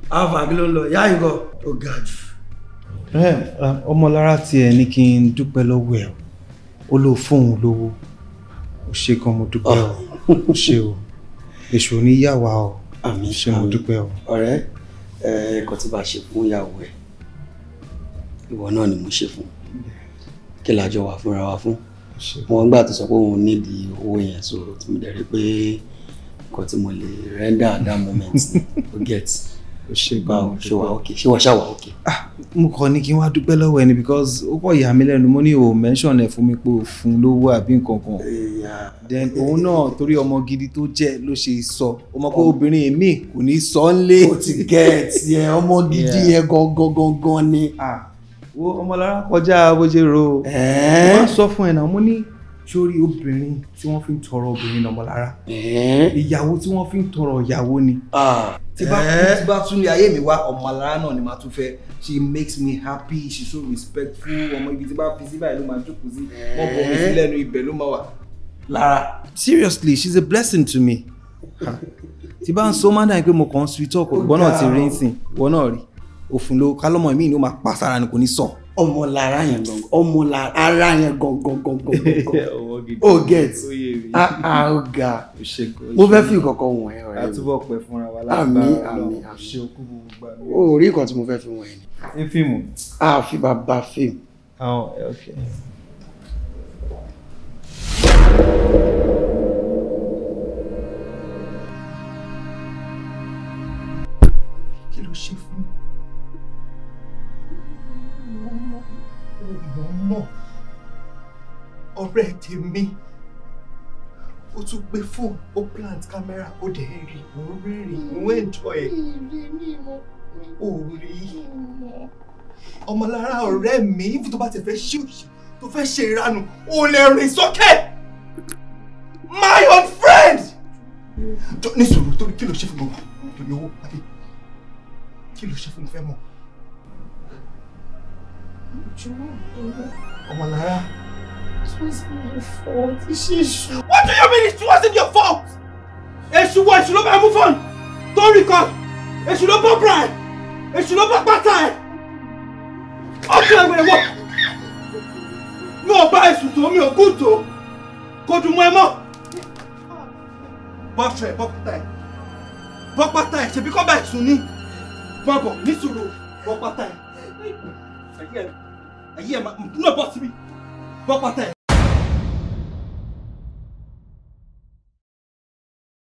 Àfà kí ló ń lọ? Ìyá yìí kọ́ ó ga jù. Ọmọlára tiẹ̀ ní kí n dúpẹ́ lọ́wọ́ ẹ̀. Ó lò fóun lówó. Ó ṣe kan mo dúpẹ́ o. Ó ṣe o. Èṣù oníyàwó o. Àmín. Ṣé mo dúpẹ́ o. Ọ̀rẹ́ ẹ̀kọ́ tí bá ṣe fún ìyàwó ẹ̀. Ìwọ náà ni mo ṣe fún. Kí la jọ wà fúnra wa fún. Mo gbà tó sọ pé òun nídìí owó yẹn sọ̀rọ̀ tí mo dẹ̀ rí pé nǹkan tí mo lè render at that moment o get. Ó ṣe báwo ṣe wà okay ṣé wọ́n ṣá wà okay. Mo kàn ní kí n wá dúpẹ́ lọ́wọ́ ẹni because ó kọ̀ yà mí lẹ́nu mo ní o mention ẹ̀ fún mi pé o fún lówó àbí nǹkan kan. Then òun náà torí ọmọ gidi tó jẹ́ ló ṣe sọ ó mọ̀ pé obìnrin mi kò ní sọ ń lé. O ti get yẹn ọmọ gidi yẹn gangan ni. Wo Ọmọlára kọjá bó ṣe ro. Mo sọ fún ẹ náà mo ní sórí obìnrin tí wọ́n fi ń tọrọ obìnrin ní Ọmọlára. Ìyàwó tí wọ́n fi ń tọrọ ìyàwó ni. Tí bá tún lé ayé mi wá Ọmọlára náà ni màá tún fẹ́. She makes me happy, she's so respectful. Ọmọ ibi tí bá fi sí báyìí ló máa jókòó sí. Wọ́n bọ̀ mí sí lẹ́nu ibẹ̀ ló máa wà. Lára. Seriously, she's a blessing to me. Tí bá ń sọ máa dà pé mo kàn ń sweet talk ìwọ náà ti rí ń sìn ìwọ náà rí. Òfin ló kálọ́mọ mi ni ó máa pa sára ni kò ní sọ. Ọmọlára yẹn gangan Ọmọlára yẹn gangan. O get. Ọ̀gá. Mo fẹ́ fi ìkọ̀kọ̀ wọ̀n ẹ́ ọ̀rẹ́ mi. Àtúbọ̀ pẹ́ fúnra wa àmín. Ṣé o kú gbogbo gbà mí. O rí nǹkan tí mo fẹ́ fi wọ̀n ẹ́ ni. Ní fíìmù. Fi bàbá fíìmù. Okay. Kí ló ṣe fún mi? Mọ̀ ọ̀rẹ́ tèmi ó tún gbé fóònù ó plant camera ó dẹ̀ rí òun rẹ́rìn òun enjoy ẹ̀ ó rí Ọmọlára ọ̀rẹ́ mi ìfún tó bá ti fẹ́ ṣí òṣì tó fẹ́ ṣe ìranù ó lè rìn sókè my own friend. Ní sùúrù torí kí ló ṣe fún mi torí owó àbí kí ló ṣe fún mi fẹ́ mọ̀. Ọmọlára. It was my fault. What do you mean it wasn't your fault? Èṣù wo èṣù ló bá mú fóònù tó rí kan èṣù ló bọ́ bra ẹ̀ èṣù ló bọ́ pátá ẹ̀ ọ̀tún ẹgbẹ̀rẹ̀ wọ̀ mi ò bá èṣù tó mi ò kú tó kò dùn mọ́ ẹ mọ́ bọ́ aṣọ ẹ̀ bọ́ pátá ẹ̀ ṣebí kọ́ bá èṣù ní bọ́bọ̀ ní sùúrù bọ́ pátá ẹ̀ ayé ẹ̀ máa bọ́ síbi bọ́ pátá ẹ̀.